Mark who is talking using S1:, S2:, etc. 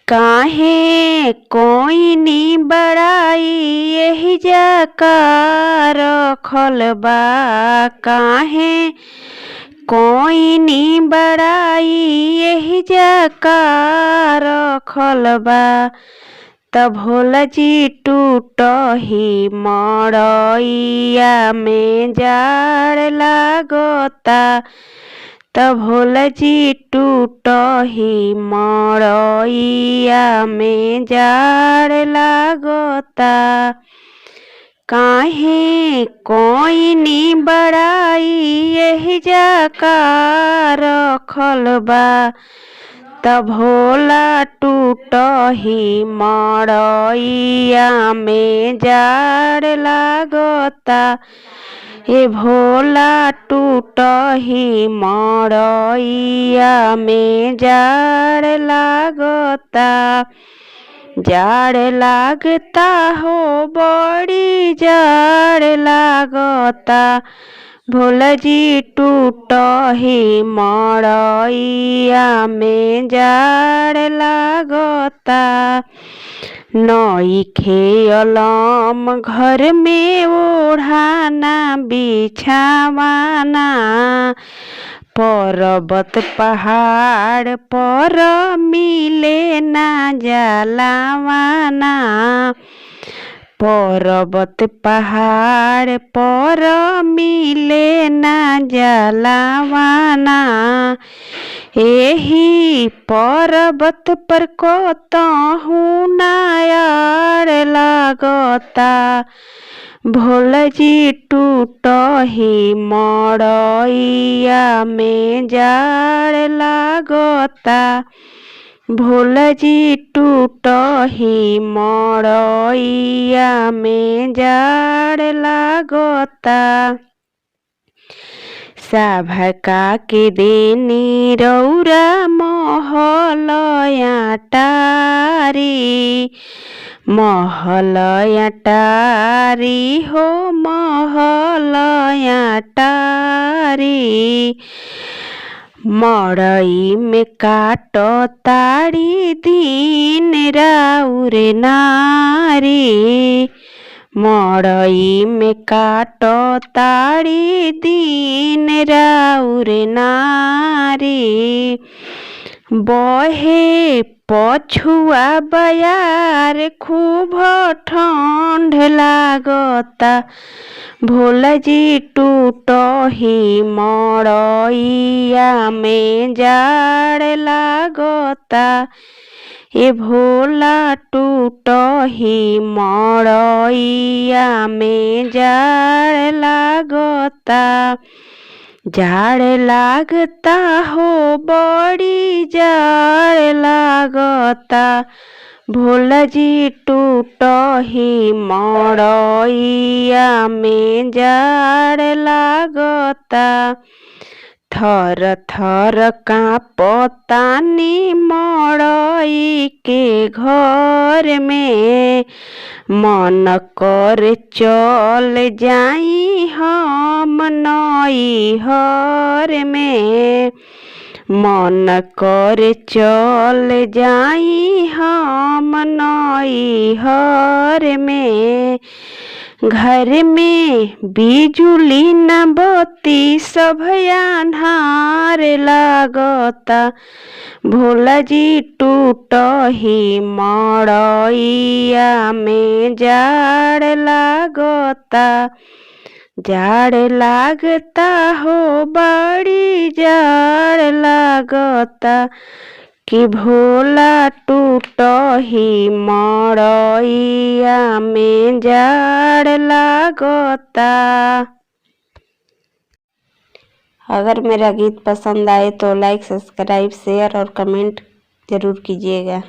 S1: काहे कोई नी बड़ाई यही जका रखल बा। काहे कोई नी बड़ाई यही जका रखल बा। तब भोला जी टूटही मड़इया में जाड़ लागता। तब भोला जी टूटही मड़इया में जाड़ लागता। काहे कोई नी बड़ाई यही जका रखल बा। तब भोला टूटही मड़इया में जाड़ लागता। हे भोला टूटही मड़इया में जाड़ लागता। जाड़ लागता हो बड़ी जाड़ लागता। भोला जी टूटही मड़इया में जाड़ लागता। नइखे अलम घर में ओढ़ाना बिछावाना। पर्वत पहाड़ पर मिले ना जलावाना। पर्वत पहाड़ पर मिले ना जलावाना। एही पर्वत पर कतहु नायार लागता। भोला जी टूटही मड़इया में जाड़ लागता। भोला जी टूटही मड़इया में जाड़ लागता। सभका के देनी रौरा महलया टारी। महलया टारी हो महलया टारी। मड़ई में काट ताड़ी दिन राउर नारी। मड़ई में काट ताड़ी दिन राउर नारी। बहे पछुआ बयार खूब ठंड लागता। भोला जी टूटही मड़इया में जाड़ लागता। ए भोला टूटही मड़इया में जाड़ लागता। जाड़ लागता हो बड़ी जाड़ लागता। भोला जी टूटही मड़इया में जाड़ लागता। थर थर कांपतानी मड़ई के घर में। मन कर चल जाई हम नैहर में। मन कर चल जाई हम नैहर में। घर में बिजुली न बत्ती सब अन्हार लागता। भोला जी टूटही मड़इया में जाड़ लागता। जाड़ लागता हो बड़ी जाड़ लागता। कि भोला टूटही मड़इया में जाड़ लागता। अगर मेरा गीत पसंद आए तो लाइक सब्सक्राइब शेयर और कमेंट ज़रूर कीजिएगा।